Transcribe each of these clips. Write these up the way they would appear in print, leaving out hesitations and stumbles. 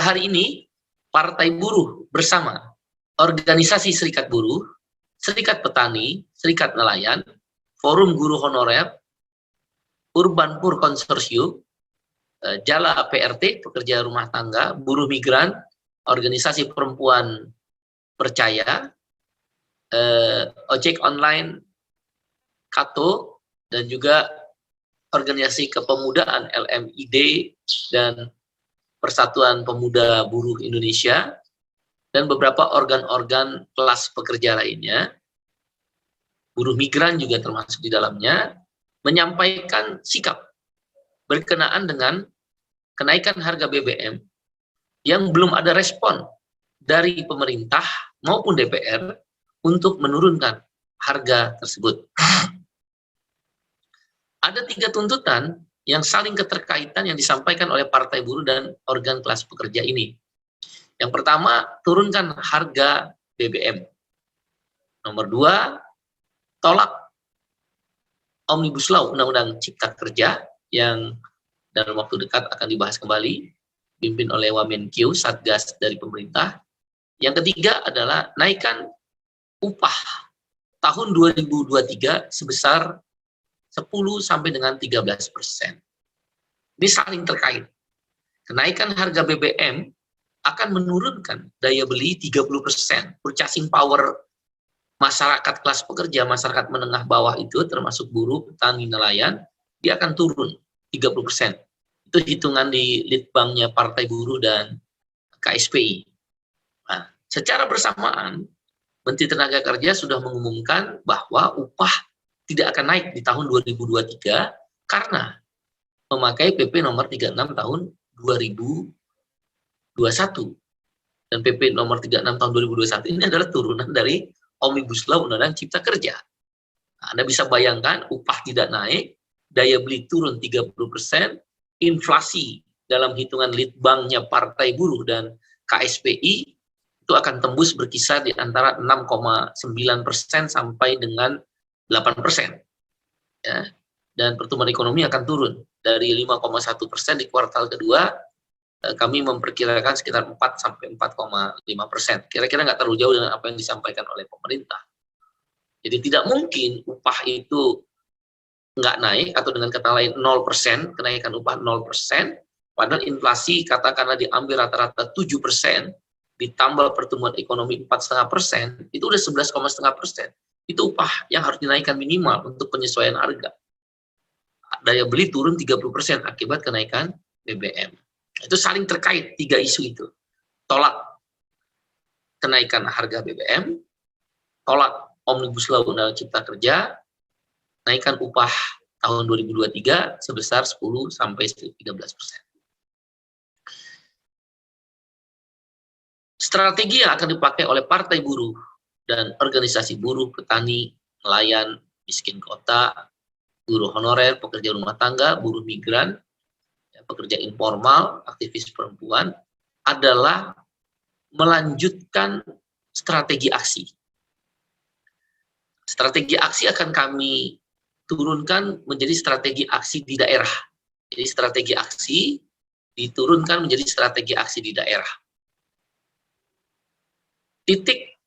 hari ini, Partai Buruh bersama Organisasi Serikat Buruh, Serikat Petani, Serikat Nelayan, Forum Guru Honorer, Urbanpur Konsorsium, Jala PRT, Pekerja Rumah Tangga, Buruh Migran, Organisasi Perempuan Percaya, Ojek Online, Kato, dan juga Organisasi Kepemudaan LMID dan Persatuan Pemuda Buruh Indonesia, dan beberapa organ-organ kelas pekerja lainnya, buruh migran juga termasuk di dalamnya, menyampaikan sikap berkenaan dengan kenaikan harga BBM yang belum ada respon dari pemerintah maupun DPR untuk menurunkan harga tersebut. Ada 3 tuntutan yang saling keterkaitan yang disampaikan oleh Partai Buruh dan organ kelas pekerja ini. Yang pertama, turunkan harga BBM. Nomor 2, tolak Omnibus Law, Undang-Undang Cipta Kerja, yang dalam waktu dekat akan dibahas kembali, dipimpin oleh Wamenkeu, Satgas dari pemerintah. Yang ketiga adalah naikkan upah tahun 2023 sebesar 10 sampai dengan 13%. Ini saling terkait. Kenaikan harga BBM akan menurunkan daya beli 30%. Purchasing power masyarakat kelas pekerja, masyarakat menengah bawah itu termasuk buruh, petani, nelayan, dia akan turun 30%. Itu hitungan di Litbangnya Partai Buruh dan KSPI. Nah, secara bersamaan, Menteri Tenaga Kerja sudah mengumumkan bahwa upah tidak akan naik di tahun 2023 karena memakai PP nomor 36 tahun 2021. Dan PP nomor 36 tahun 2021 ini adalah turunan dari Omnibus Law Undang-Undang Cipta Kerja. Nah, Anda bisa bayangkan upah tidak naik, daya beli turun 30%, inflasi dalam hitungan Litbangnya Partai Buruh dan KSPI itu akan tembus berkisar di antara 6,9% sampai dengan 8%. Ya. Dan pertumbuhan ekonomi akan turun dari 5,1% di kuartal kedua, kami memperkirakan sekitar 4 sampai 4,5%. Kira-kira nggak terlalu jauh dengan apa yang disampaikan oleh pemerintah. Jadi tidak mungkin upah itu nggak naik, atau dengan kata lain 0%, kenaikan upah 0%, padahal inflasi katakanlah diambil rata-rata 7%, ditambah pertumbuhan ekonomi 4,5%, itu udah 11,5%. Itu upah yang harus dinaikkan minimal untuk penyesuaian harga. Daya beli turun 30% akibat kenaikan BBM. Itu saling terkait 3 isu itu. Tolak kenaikan harga BBM, tolak Omnibus Law Undang-Undang Cipta Kerja, naikkan upah tahun 2023 sebesar 10 sampai 13%. Strategi yang akan dipakai oleh Partai Buruh dan organisasi buruh, petani, nelayan, miskin kota, buruh honorer, pekerja rumah tangga, buruh migran, pekerja informal, aktivis perempuan, adalah melanjutkan strategi aksi. Strategi aksi akan kami turunkan menjadi strategi aksi di daerah. Jadi strategi aksi diturunkan menjadi strategi aksi di daerah. Titik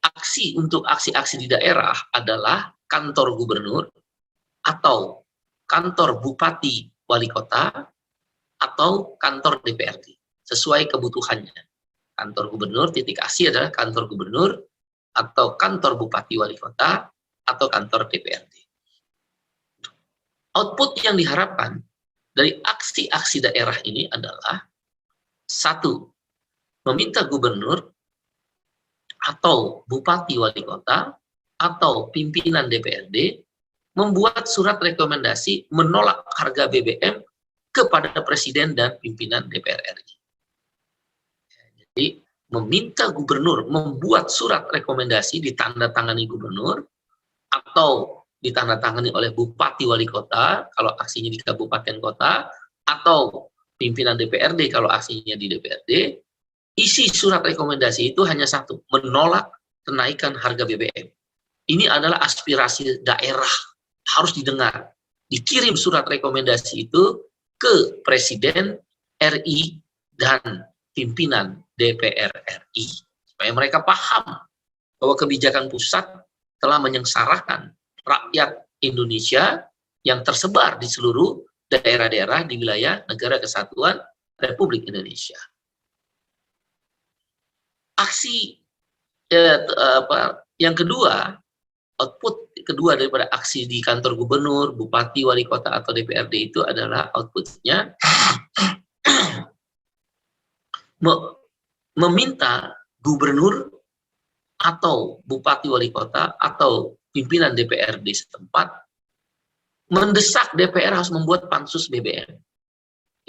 aksi untuk aksi-aksi di daerah adalah kantor gubernur atau kantor bupati wali kota atau kantor DPRD sesuai kebutuhannya. Kantor gubernur, titik aksi adalah kantor gubernur atau kantor bupati wali kota atau kantor DPRD. Output yang diharapkan dari aksi-aksi daerah ini adalah 1, meminta gubernur atau bupati wali kota atau pimpinan DPRD membuat surat rekomendasi menolak harga BBM kepada Presiden dan pimpinan DPR RI. Jadi, meminta gubernur membuat surat rekomendasi ditandatangani gubernur atau ditandatangani oleh bupati wali kota kalau aksinya di kabupaten kota, atau pimpinan DPRD kalau aksinya di DPRD. Isi surat rekomendasi itu hanya 1, menolak kenaikan harga BBM. Ini adalah aspirasi daerah, harus didengar. Dikirim surat rekomendasi itu ke Presiden RI dan pimpinan DPR RI, supaya mereka paham bahwa kebijakan pusat telah menyengsarakan rakyat Indonesia yang tersebar di seluruh daerah-daerah di wilayah Negara Kesatuan Republik Indonesia. Aksi yang kedua, output kedua daripada aksi di kantor gubernur, bupati, wali kota atau DPRD itu adalah outputnya meminta gubernur atau bupati, wali kota atau pimpinan DPRD setempat mendesak DPR harus membuat pansus BBM.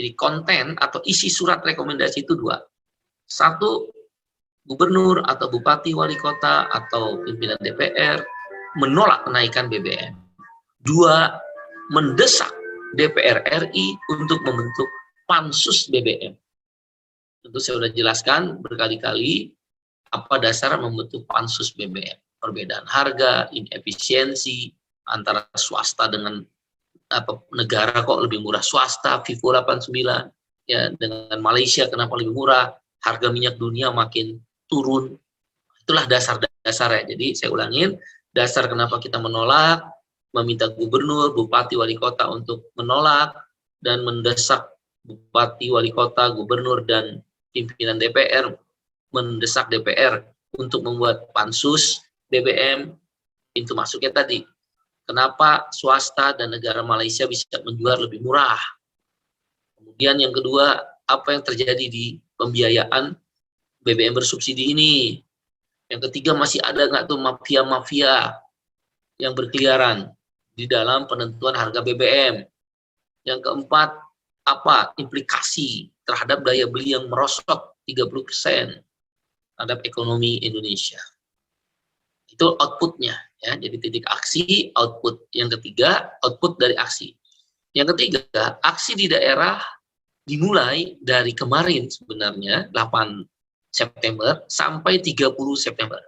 Jadi konten atau isi surat rekomendasi itu dua. Satu, gubernur atau bupati, wali kota atau pimpinan DPR menolak kenaikan BBM. Dua, mendesak DPR RI untuk membentuk pansus BBM. Tentu saya sudah jelaskan berkali-kali apa dasar membentuk pansus BBM. Perbedaan harga, inefisiensi antara swasta dengan negara kok lebih murah swasta, Vivo 89, ya dengan Malaysia kenapa lebih murah, harga minyak dunia makin turun. Itulah dasar-dasarnya. Jadi saya ulangin, dasar kenapa kita menolak, meminta gubernur, bupati, wali kota untuk menolak, dan mendesak bupati, wali kota, gubernur, dan pimpinan DPR, mendesak DPR untuk membuat pansus BBM, pintu masuknya tadi. Kenapa swasta dan negara Malaysia bisa menjual lebih murah? Kemudian yang kedua, apa yang terjadi di pembiayaan BBM bersubsidi ini? Yang ketiga, masih ada nggak tuh mafia-mafia yang berkeliaran di dalam penentuan harga BBM? Yang keempat, apa implikasi terhadap daya beli yang merosot 30% terhadap ekonomi Indonesia? Itu outputnya, ya. Jadi titik aksi, output. Yang ketiga, output dari aksi. Yang ketiga, aksi di daerah dimulai dari kemarin sebenarnya 8 September sampai 30 September.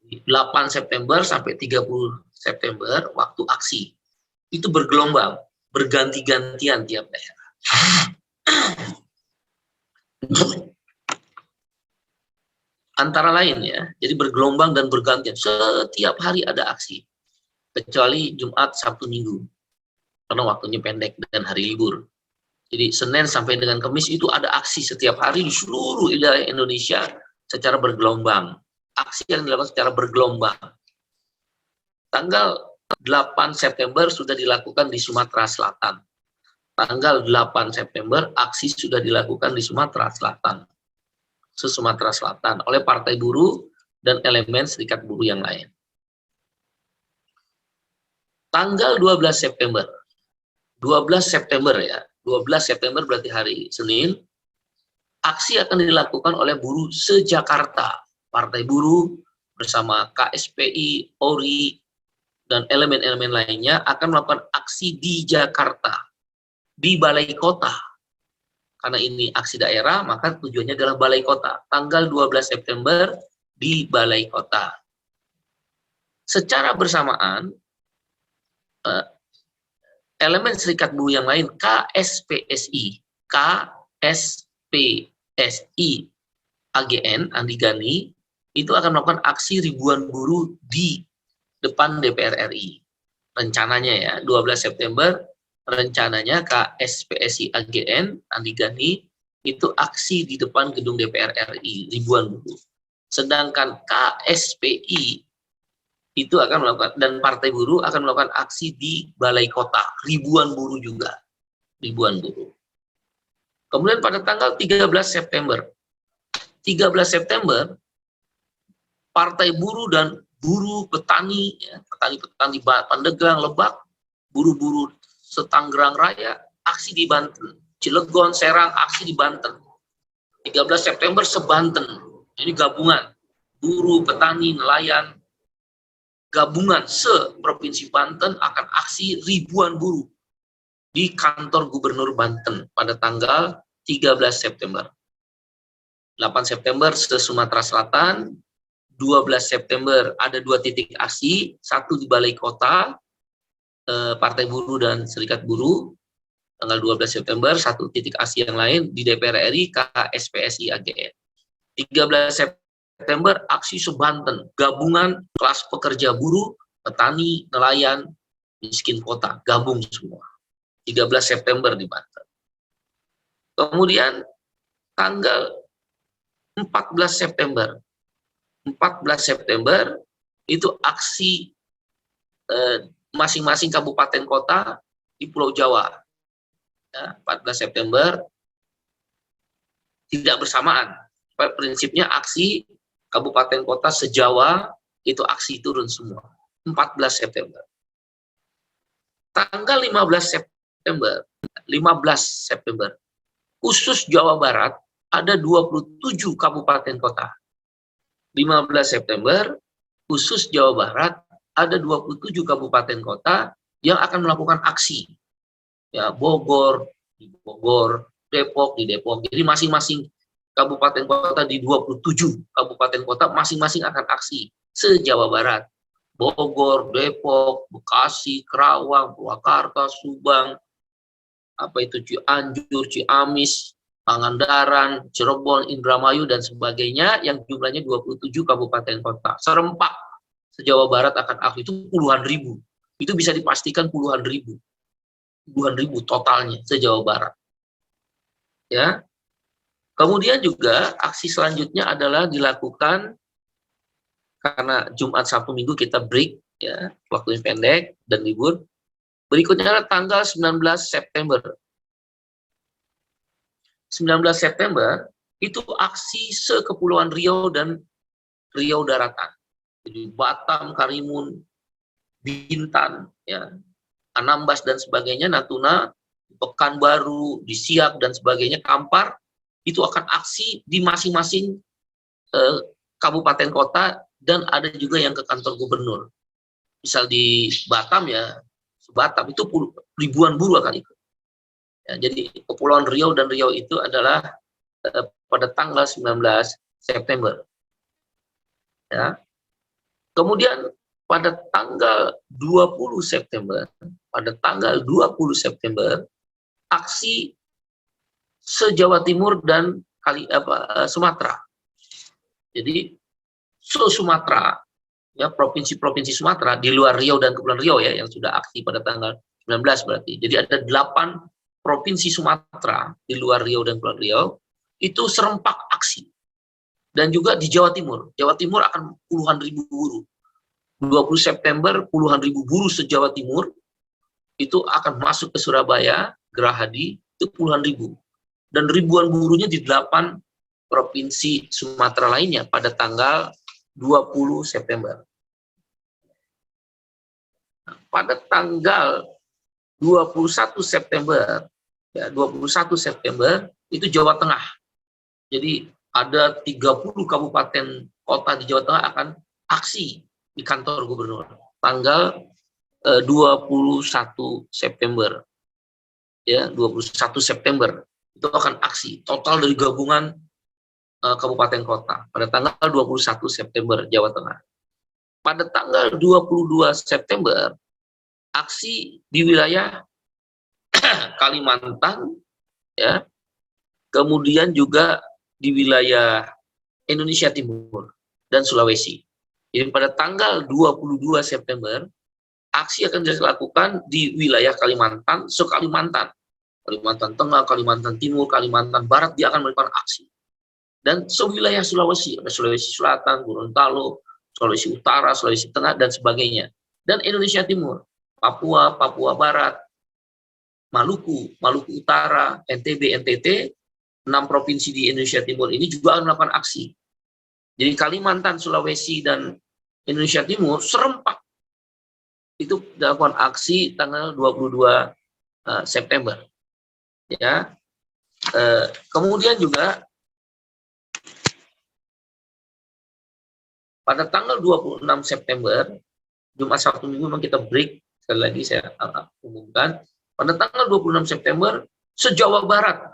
8 September sampai 30 September waktu aksi. Itu bergelombang, berganti-gantian tiap daerah. Antara lain ya, jadi bergelombang dan bergantian. Setiap hari ada aksi. Kecuali Jumat, Sabtu, Minggu. Karena waktunya pendek dan hari libur. Jadi Senin sampai dengan Kamis itu ada aksi setiap hari di seluruh wilayah Indonesia secara bergelombang. Aksi yang dilakukan secara bergelombang. Tanggal 8 September sudah dilakukan di Sumatera Selatan. Tanggal 8 September aksi sudah dilakukan di Sumatera Selatan. Sumatera Selatan oleh Partai Buruh dan elemen serikat buruh yang lain. Tanggal 12 September. 12 September ya. 12 September berarti hari Senin. Aksi akan dilakukan oleh buruh se-Jakarta. Partai Buruh bersama KSPI, ORI, dan elemen-elemen lainnya akan melakukan aksi di Jakarta, di Balai Kota. Karena ini aksi daerah, maka tujuannya adalah Balai Kota. Tanggal 12 September di Balai Kota. Secara bersamaan, elemen serikat buruh yang lain, KSPSI, AGN, Andi Gani, itu akan melakukan aksi ribuan buruh di depan DPR RI. Rencananya ya, 12 September, rencananya KSPSI AGN, Andi Gani, itu aksi di depan gedung DPR RI, ribuan buruh. Sedangkan KSPI itu akan melakukan, dan Partai Buruh akan melakukan aksi di Balai Kota, ribuan buruh juga, ribuan buruh. Kemudian pada tanggal 13 September, Partai Buruh dan buruh petani, ya, petani-petani Pandeglang, Lebak, buruh-buruh Setanggerang Raya, aksi di Banten. Cilegon, Serang, aksi di Banten. 13 September sebanten. Ini gabungan. Buruh, petani, nelayan, gabungan se-Provinsi Banten akan aksi ribuan buruh di kantor Gubernur Banten pada tanggal 13 September. 8 September se-Sumatera Selatan, 12 September ada 2 titik aksi, satu di Balai Kota, Partai Buruh dan Serikat Buruh, Tanggal 12 September, satu titik aksi yang lain di DPR RI, KSPSI AGN. 13 September, aksi Sebanten, gabungan kelas pekerja buruh, petani, nelayan, miskin kota, gabung semua. 13 September di Banten. Kemudian tanggal 14 September. 14 September itu aksi masing-masing kabupaten kota di Pulau Jawa. Ya, 14 September tidak bersamaan. Prinsipnya aksi kabupaten kota se-Jawa itu aksi turun semua. 14 September. Tanggal 15 September, khusus Jawa Barat ada 27 kabupaten kota. 15 September, khusus Jawa Barat ada 27 kabupaten kota yang akan melakukan aksi. Ya, Bogor, di Bogor, Depok, di Depok. Jadi masing-masing kabupaten kota di 27 kabupaten kota masing-masing akan aksi se-Jawa Barat. Bogor, Depok, Bekasi, Kerawang, Purwakarta, Subang, Cianjur, Ciamis, Pangandaran, Cirebon, Indramayu, dan sebagainya yang jumlahnya 27 kabupaten kota. Serempak se-Jawa Barat akan aksi itu puluhan ribu. Itu bisa dipastikan puluhan ribu totalnya se-Jawa Barat. Ya. Kemudian juga aksi selanjutnya adalah dilakukan karena Jumat, Sabtu, Minggu kita break, ya, waktunya pendek dan libur. Berikutnya adalah tanggal 19 September. 19 September itu aksi se-Kepulauan Riau dan Riau Daratan. Jadi Batam, Karimun, Bintan, ya, Anambas dan sebagainya, Natuna, Pekanbaru, di Siak dan sebagainya, Kampar, itu akan aksi di masing-masing kabupaten kota dan ada juga yang ke kantor gubernur. Misal di Batam, ya, Batam itu ribuan buruh akan ikut. Ya, jadi Kepulauan Riau dan Riau itu adalah pada tanggal 19 September. Ya. Kemudian pada tanggal 20 September, aksi se-Jawa Timur dan Sumatera. Jadi se-Sumatera, ya, provinsi-provinsi Sumatera di luar Riau dan Kepulauan Riau, ya, yang sudah aksi pada tanggal 19 berarti. Jadi ada 8 provinsi Sumatera di luar Riau dan Kepulauan Riau itu serempak aksi. Dan juga di Jawa Timur. Jawa Timur akan puluhan ribu buruh. 20 September puluhan ribu buruh se-Jawa Timur itu akan masuk ke Surabaya, Gerahadi, itu puluhan ribu. Dan ribuan buruhnya di 8 provinsi Sumatera lainnya pada tanggal 20 September. Nah, pada tanggal 21 September, ya, 21 September itu Jawa Tengah. Jadi ada 30 kabupaten kota di Jawa Tengah akan aksi di kantor gubernur. Tanggal 21 September. Ya, 21 September itu akan aksi total dari gabungan kabupaten kota pada tanggal 21 September Jawa Tengah. Pada tanggal 22 September aksi di wilayah Kalimantan, ya. Kemudian juga di wilayah Indonesia Timur dan Sulawesi. Jadi pada tanggal 22 September aksi akan dilakukan di wilayah Kalimantan, se-Kalimantan. Kalimantan Tengah, Kalimantan Timur, Kalimantan Barat, dia akan melakukan aksi. Dan sewilayah Sulawesi, ada Sulawesi Selatan, Gorontalo, Sulawesi Utara, Sulawesi Tengah, dan sebagainya. Dan Indonesia Timur, Papua, Papua Barat, Maluku, Maluku Utara, NTB, NTT, 6 provinsi di Indonesia Timur ini juga akan melakukan aksi. Jadi Kalimantan, Sulawesi, dan Indonesia Timur serempak itu dilakukan aksi tanggal 22 September. Ya, kemudian juga pada tanggal 26 September, Jumat, Sabtu, Minggu memang kita break, sekali lagi saya umumkan, pada tanggal 26 September, se-Jawa Barat,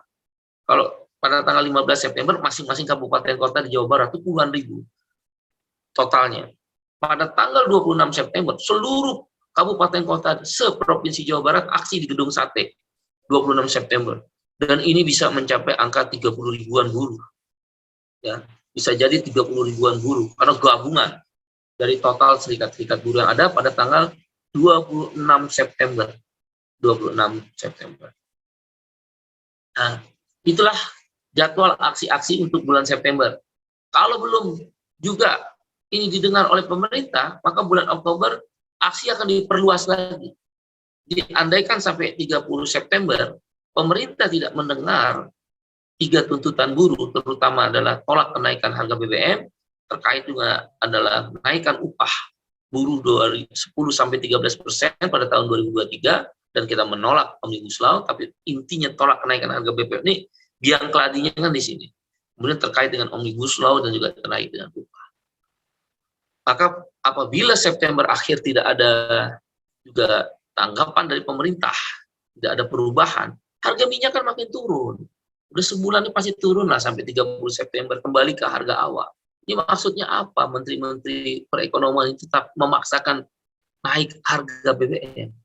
kalau pada tanggal 15 September, masing-masing kabupaten kota di Jawa Barat itu puluhan ribu totalnya. Pada tanggal 26 September, seluruh kabupaten kota se-Provinsi Jawa Barat aksi di Gedung Sate. 26 September. Dan ini bisa mencapai angka 30 ribuan buruh. Ya, bisa jadi 30 ribuan buruh karena gabungan dari total serikat-serikat buruh yang ada pada tanggal 26 September. 26 September. Nah, itulah jadwal aksi-aksi untuk bulan September. Kalau belum juga ini didengar oleh pemerintah, maka bulan Oktober aksi akan diperluas lagi. Diandaikan sampai 30 September, pemerintah tidak mendengar 3 tuntutan buruh, terutama adalah tolak kenaikan harga BBM, terkait juga adalah kenaikan upah buruh 10-13% pada tahun 2023, dan kita menolak Omnibus Law, tapi intinya tolak kenaikan harga BBM ini, biang keladinya kan di sini. Kemudian terkait dengan Omnibus Law dan juga terkait dengan upah. Maka apabila September akhir tidak ada juga tanggapan dari pemerintah, tidak ada perubahan, harga minyak kan makin turun. Udah sebulan ini pasti turun lah sampai 30 September, kembali ke harga awal. Ini maksudnya apa? Menteri-menteri perekonomian ini tetap memaksakan naik harga BBM.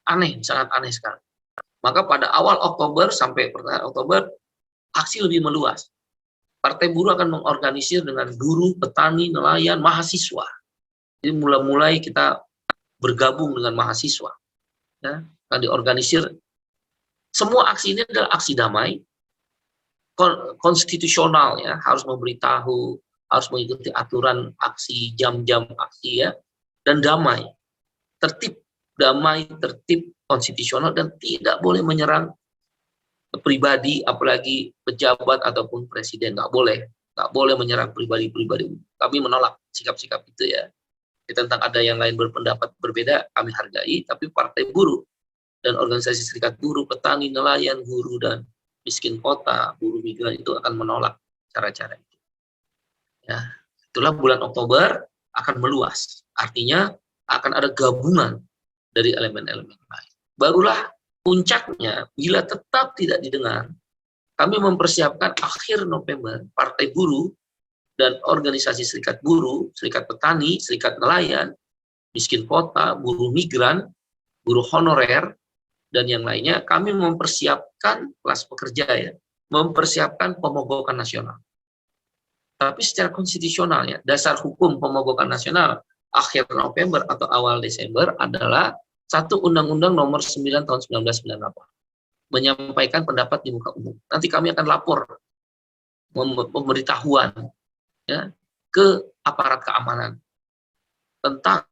Aneh, sangat aneh sekali. Maka pada awal Oktober sampai pertengahan Oktober, aksi lebih meluas. Partai Buruh akan mengorganisir dengan buruh, petani, nelayan, mahasiswa. Jadi mulai kita bergabung dengan mahasiswa. Ya, akan diorganisir. Semua aksi ini adalah aksi damai, konstitusional, ya, harus memberitahu, harus mengikuti aturan aksi, jam-jam aksi, ya, dan damai, tertib, damai, tertib, konstitusional, dan tidak boleh menyerang pribadi, apalagi pejabat ataupun presiden, nggak boleh menyerang pribadi-pribadi. Kami menolak sikap-sikap itu, ya. Tentang ada yang lain berpendapat berbeda, kami hargai, tapi Partai Buruh dan organisasi serikat buruh, petani, nelayan, guru, dan miskin kota, buruh migran itu akan menolak cara-cara itu. Ya, itulah bulan Oktober akan meluas. Artinya akan ada gabungan dari elemen-elemen lain. Barulah puncaknya, bila tetap tidak didengar, kami mempersiapkan akhir November, Partai Buruh dan organisasi serikat buruh, serikat petani, serikat nelayan, miskin kota, buruh migran, buruh honorer, dan yang lainnya, kami mempersiapkan kelas pekerja, ya, mempersiapkan pemogokan nasional. Tapi secara konstitusional, ya, dasar hukum pemogokan nasional akhir November atau awal Desember adalah satu Undang-Undang Nomor 9 Tahun 1998, menyampaikan pendapat di muka umum. Nanti kami akan lapor pemberitahuan, ya, ke aparat keamanan tentang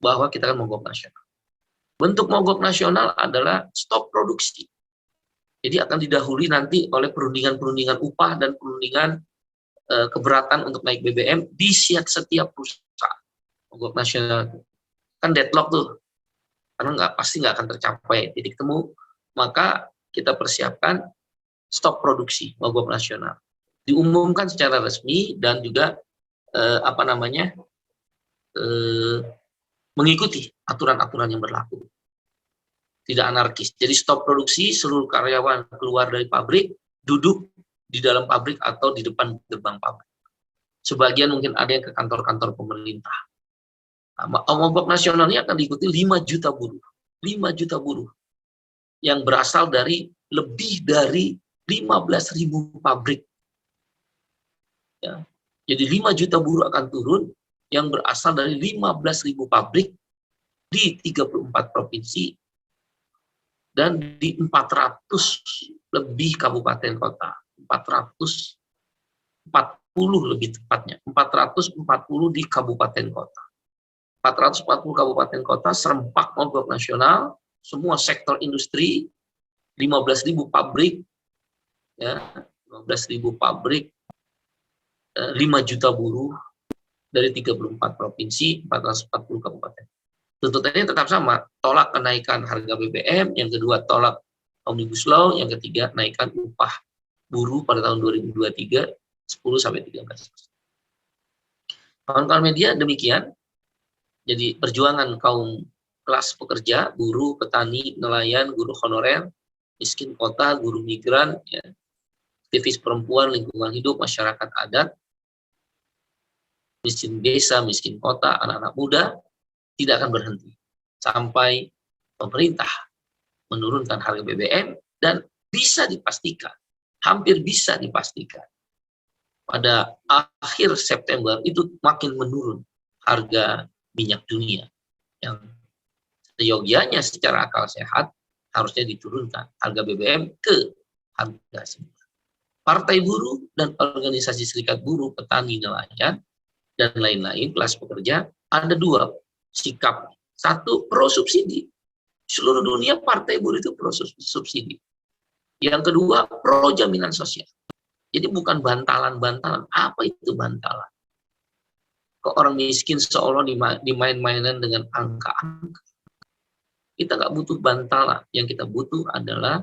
bahwa kita akan mogok nasional. Bentuk mogok nasional adalah stop produksi. Jadi akan didahului nanti oleh perundingan-perundingan upah dan perundingan keberatan untuk naik BBM di setiap perusahaan. Mogok nasional kan deadlock tuh, karena pasti nggak akan tercapai titik temu, maka kita persiapkan stop produksi mogok nasional. Diumumkan secara resmi dan juga mengikuti aturan-aturan yang berlaku. Tidak anarkis. Jadi stop produksi, seluruh karyawan keluar dari pabrik, duduk di dalam pabrik atau di depan gerbang pabrik. Sebagian mungkin ada yang ke kantor-kantor pemerintah. Mogok nasional ini akan diikuti 5 juta buruh. 5 juta buruh yang berasal dari lebih dari 15.000 pabrik. Ya. Jadi 5 juta buruh akan turun yang berasal dari 15.000 pabrik di 34 provinsi dan di 400 lebih kabupaten kota. 440 lebih tepatnya. 440 di kabupaten kota. 440 kabupaten kota serempak mogok nasional, semua sektor industri, 15.000 pabrik, ya, 15.000 pabrik, 5 juta buruh dari 34 provinsi, 440 kabupaten. Tuntutannya tetap sama, tolak kenaikan harga BBM, yang kedua tolak Omnibus Law, yang ketiga naikkan upah buruh pada tahun 2023 10-13%. Kawan-kawan media, demikian. Jadi perjuangan kaum kelas pekerja, buruh, petani, nelayan, guru honorer, miskin kota, guru migran, ya, aktivis perempuan, lingkungan hidup, masyarakat adat, miskin desa, miskin kota, anak-anak muda, tidak akan berhenti sampai pemerintah menurunkan harga BBM Dan bisa dipastikan, hampir bisa dipastikan, pada akhir September itu makin menurun harga minyak dunia, yang seyogianya secara akal sehat harusnya diturunkan harga BBM ke harga semula. Partai buruh dan organisasi serikat buruh, petani, nelayan, dan lain-lain kelas pekerja ada dua sikap. Satu, pro subsidi. Seluruh dunia partai buruh itu pro subsidi. Yang kedua, pro jaminan sosial. Jadi bukan bantalan-bantalan. Apa itu bantalan? Kok orang miskin seolah dimain-mainan dengan angka-angka. Kita nggak butuh bantalan. Yang kita butuh adalah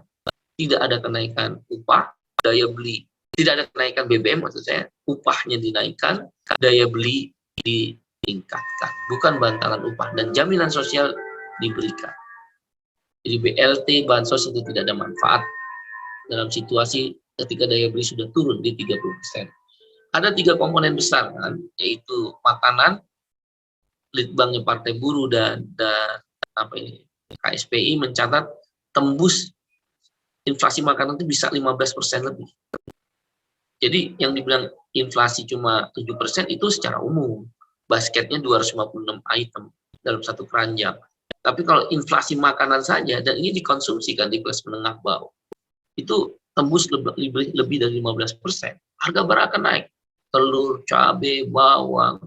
tidak ada kenaikan upah, daya beli. Tidak ada kenaikan BBM, maksud saya, upahnya dinaikkan, daya beli ditingkatkan. Bukan bantalan upah. Dan jaminan sosial diberikan. Jadi BLT, bansos itu tidak ada manfaat dalam situasi ketika daya beli sudah turun di 30%. Ada 3 komponen besar kan, yaitu makanan, Litbangnya Partai Buruh dan KSPI mencatat tembus inflasi makanan itu bisa 15% lebih. Jadi yang dibilang inflasi cuma 7% itu secara umum. Basketnya 256 item dalam satu keranjang. Tapi kalau inflasi makanan saja, dan ini dikonsumsikan di kelas menengah bawah, itu tembus lebih dari 15%. Harga barang akan naik. Telur, cabai, bawang,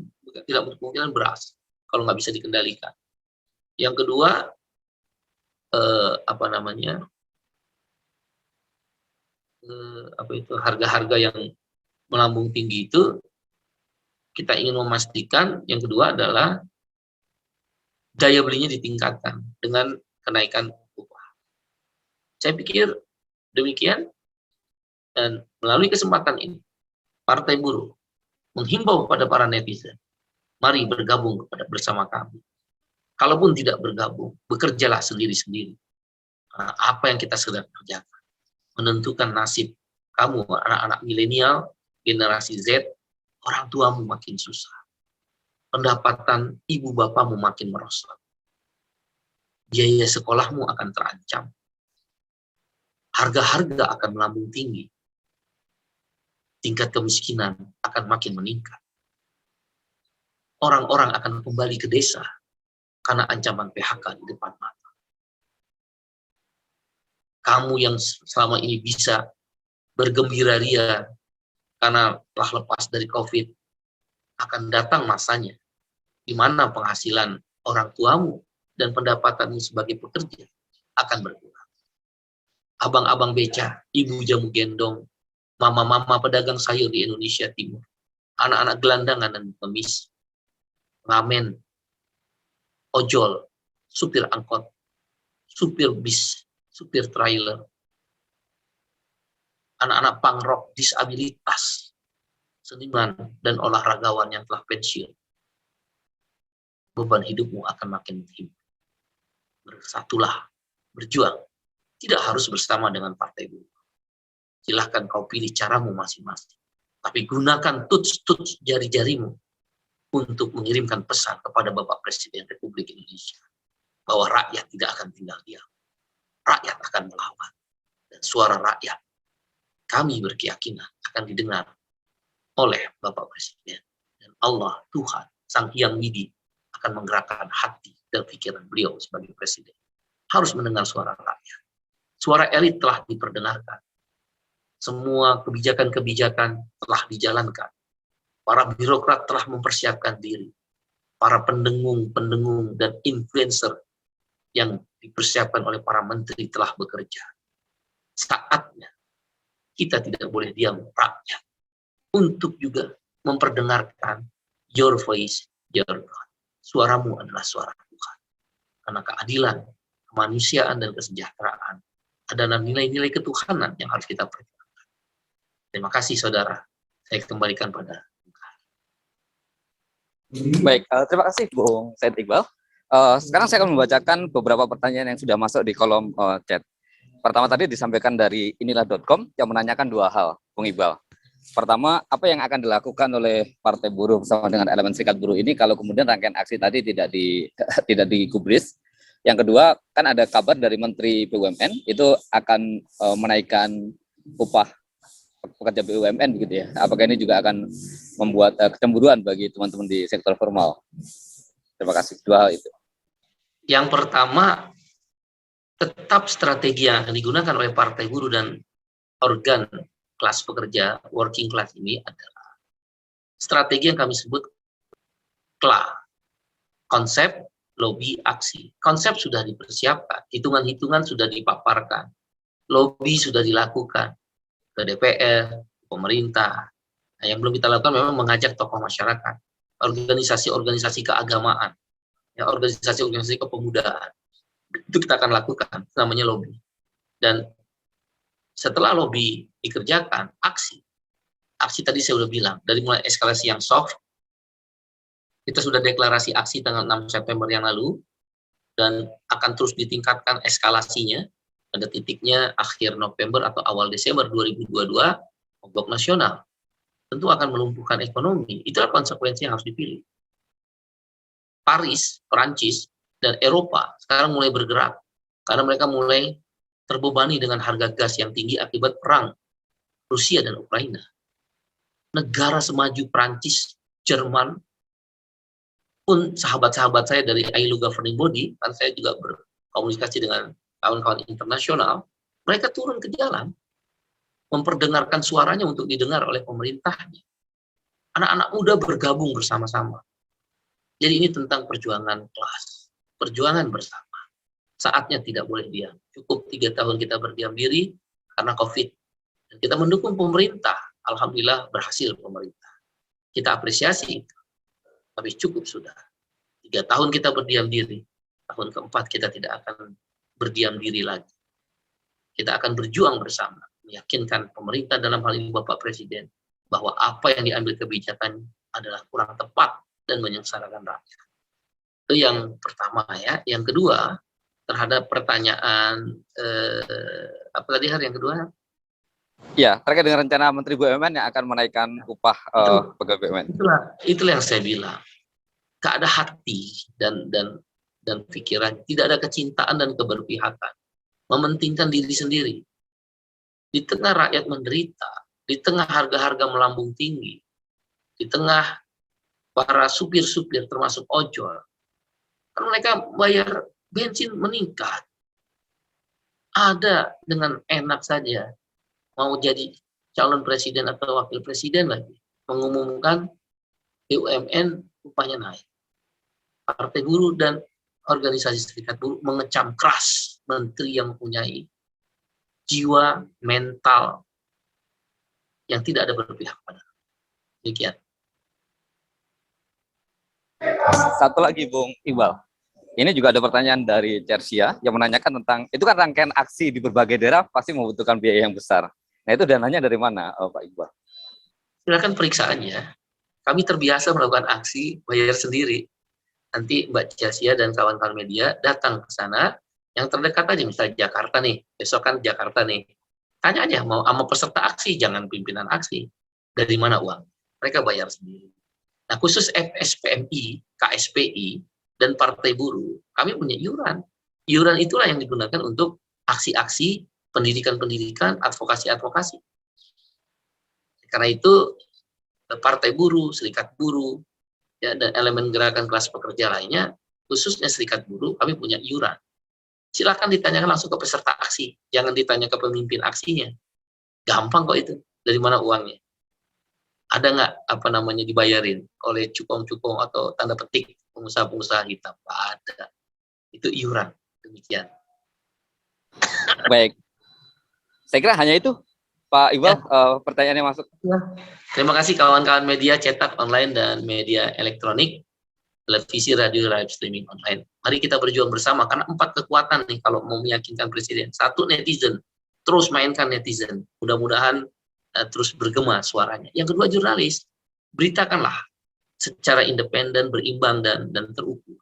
tidak berkemungkinan beras kalau nggak bisa dikendalikan. Yang kedua, harga-harga yang melambung tinggi itu, kita ingin memastikan yang kedua adalah daya belinya ditingkatkan dengan kenaikan upah. Saya pikir demikian, dan melalui kesempatan ini Partai Buruh menghimbau kepada para netizen, mari bergabung bersama kami. Kalaupun tidak bergabung, bekerjalah sendiri-sendiri. Apa yang kita sedang kerjakan menentukan nasib kamu, anak-anak milenial, generasi Z. Orang tuamu makin susah, pendapatan ibu bapamu makin merosot, biaya sekolahmu akan terancam, harga-harga akan melambung tinggi, tingkat kemiskinan akan makin meningkat. Orang-orang akan kembali ke desa karena ancaman PHK di depan mata. Kamu yang selama ini bisa bergembira ria karena telah lepas dari COVID, akan datang masanya di mana penghasilan orang tuamu dan pendapatanmu sebagai pekerja akan berkurang. Abang-abang beca, ibu jamu gendong, mama-mama pedagang sayur di Indonesia Timur, anak-anak gelandangan dan pengemis, pengamen, ojol, supir angkot, supir bis, supir trailer, anak-anak pangrok, disabilitas, seniman, dan olahragawan yang telah pensiun. Beban hidupmu akan makin tinggi. Bersatulah, berjuang. Tidak harus bersama dengan Partai Buruh. Silahkan kau pilih caramu masing-masing. Tapi gunakan tuts-tuts jari-jarimu untuk mengirimkan pesan kepada Bapak Presiden Republik Indonesia bahwa rakyat tidak akan tinggal diam. Rakyat akan melawan. Dan suara rakyat, kami berkeyakinan, akan didengar oleh Bapak Presiden. Dan Allah, Tuhan, Sang Hyang Widi akan menggerakkan hati dan pikiran beliau sebagai Presiden. Harus mendengar suara rakyat. Suara elit telah diperdengarkan. Semua kebijakan-kebijakan telah dijalankan. Para birokrat telah mempersiapkan diri. Para pendengung-pendengung dan influencer yang dipersiapkan oleh para menteri telah bekerja. Saatnya kita tidak boleh diam, rakyat, untuk juga memperdengarkan your voice, your God. Suaramu adalah suara Tuhan. Karena keadilan, kemanusiaan, dan kesejahteraan adalah nilai-nilai ketuhanan yang harus kita perjuangkan. Terima kasih, saudara. Saya kembalikan pada Baik, terima kasih Bung Said Iqbal. Sekarang saya akan membacakan beberapa pertanyaan yang sudah masuk di kolom chat. Pertama tadi disampaikan dari inilah.com yang menanyakan 2 hal, Bung Iqbal. Pertama, apa yang akan dilakukan oleh Partai Buruh bersama dengan elemen serikat buruh ini kalau kemudian rangkaian aksi tadi tidak digubris? Yang kedua, kan ada kabar dari Menteri BUMN itu akan menaikkan upah pekerja BUMN begitu ya. Apakah ini juga akan membuat kecemburuan bagi teman-teman di sektor formal? Terima kasih. Dua hal itu. Yang pertama, tetap strategi yang akan digunakan oleh Partai Buruh dan organ kelas pekerja, working class ini adalah strategi yang kami sebut KLA, konsep, lobby, aksi. Konsep sudah dipersiapkan, hitungan-hitungan sudah dipaparkan, lobby sudah dilakukan ke DPR, pemerintah. Nah, yang belum kita lakukan memang mengajak tokoh masyarakat, organisasi-organisasi keagamaan, ya, organisasi-organisasi kepemudaan. Itu kita akan lakukan, namanya lobby. Dan setelah lobby dikerjakan, aksi. Aksi tadi saya sudah bilang, dari mulai eskalasi yang soft, kita sudah deklarasi aksi tanggal 6 September yang lalu, dan akan terus ditingkatkan eskalasinya, pada titiknya akhir November atau awal Desember 2022, mogok nasional. Tentu akan melumpuhkan ekonomi. Itulah konsekuensi yang harus dipilih. Paris, Perancis, dan Eropa sekarang mulai bergerak, karena mereka mulai terbebani dengan harga gas yang tinggi akibat perang Rusia dan Ukraina. Negara semaju Prancis, Jerman, pun sahabat-sahabat saya dari ILO Governing Body, kan saya juga berkomunikasi dengan kawan-kawan internasional, mereka turun ke jalan, memperdengarkan suaranya untuk didengar oleh pemerintahnya. Anak-anak muda bergabung bersama-sama. Jadi ini tentang perjuangan kelas, perjuangan bersama. Saatnya tidak boleh diam. Cukup 3 tahun kita berdiam diri karena COVID. Dan kita mendukung pemerintah. Alhamdulillah berhasil pemerintah. Kita apresiasi itu. Tapi cukup sudah. 3 tahun kita berdiam diri. Tahun keempat kita tidak akan berdiam diri lagi. Kita akan berjuang bersama. Meyakinkan pemerintah dalam hal ini Bapak Presiden. Bahwa apa yang diambil kebijakan adalah kurang tepat dan menyengsarakan rakyat. Itu yang pertama ya. Yang kedua, terhadap pertanyaan apa tadi yang kedua? Ya, terkait dengan rencana Menteri BUMN yang akan menaikkan upah pegawai BUMN. Itulah yang saya bilang. Gak ada hati dan pikiran, tidak ada kecintaan dan keberpihakan. Mementingkan diri sendiri. Di tengah rakyat menderita, di tengah harga-harga melambung tinggi, di tengah para supir-supir termasuk ojol, kan mereka bayar bensin meningkat. Ada dengan enak saja mau jadi calon presiden atau wakil presiden lagi mengumumkan BUMN upahnya naik. Partai Buruh dan organisasi serikat buruh mengecam keras menteri yang mempunyai jiwa mental yang tidak ada berpihak pada. Demikian. Satu lagi Bung Iqbal. Ini juga ada pertanyaan dari Cersia yang menanyakan tentang, itu kan rangkaian aksi di berbagai daerah pasti membutuhkan biaya yang besar. Nah itu dananya dari mana Pak Iqbal? Silakan periksa aja. Kami terbiasa melakukan aksi bayar sendiri. Nanti Mbak Cersia dan kawan-kawan media datang ke sana, yang terdekat aja, misalnya Jakarta nih, besok kan Jakarta nih. Tanya aja, mau sama peserta aksi, jangan pimpinan aksi. Dari mana uang? Mereka bayar sendiri. Nah khusus FSPMI, KSPI, dan Partai Buruh, kami punya iuran. Iuran itulah yang digunakan untuk aksi-aksi, pendidikan-pendidikan, advokasi-advokasi. Karena itu, Partai Buruh, Serikat Buruh, ya, dan elemen gerakan kelas pekerja lainnya, khususnya Serikat Buruh, kami punya iuran. Silakan ditanyakan langsung ke peserta aksi, jangan ditanya ke pemimpin aksinya. Gampang kok itu, dari mana uangnya? Ada nggak dibayarin oleh cukong-cukong atau tanda petik pengusaha-pengusaha hitam? Ada. Itu iuran. Demikian. Baik. Saya kira hanya itu, Pak Iqbal, pertanyaannya masuk. Ya. Terima kasih kawan-kawan media cetak online dan media elektronik, televisi, radio, live streaming online. Mari kita berjuang bersama, karena 4 kekuatan nih kalau mau meyakinkan Presiden. 1, netizen. Terus mainkan netizen. Mudah-mudahan terus bergema suaranya. Yang kedua, jurnalis. Beritakanlah secara independen, berimbang, dan terukur.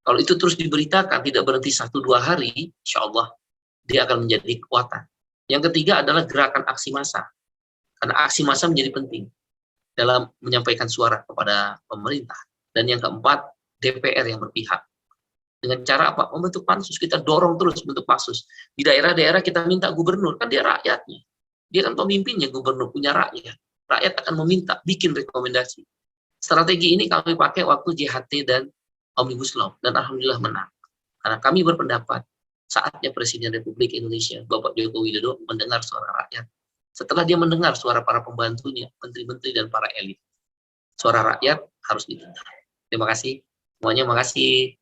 Kalau itu terus diberitakan, tidak berhenti 1-2 hari, insya Allah dia akan menjadi kekuatan. Yang ketiga adalah gerakan aksi massa. Karena aksi massa menjadi penting dalam menyampaikan suara kepada pemerintah. Dan yang keempat, DPR yang berpihak. Dengan cara apa? Membentuk pansus, kita dorong terus bentuk pansus. Di daerah-daerah kita minta gubernur, kan dia rakyatnya. Dia kan pemimpinnya, gubernur punya rakyat. Rakyat akan meminta, bikin rekomendasi. Strategi ini kami pakai waktu JHT dan Omnibus Law, dan alhamdulillah menang. Karena kami berpendapat, saatnya Presiden Republik Indonesia, Bapak Joko Widodo, mendengar suara rakyat. Setelah dia mendengar suara para pembantunya, menteri-menteri dan para elit, suara rakyat harus didengar. Terima kasih. Semuanya makasih.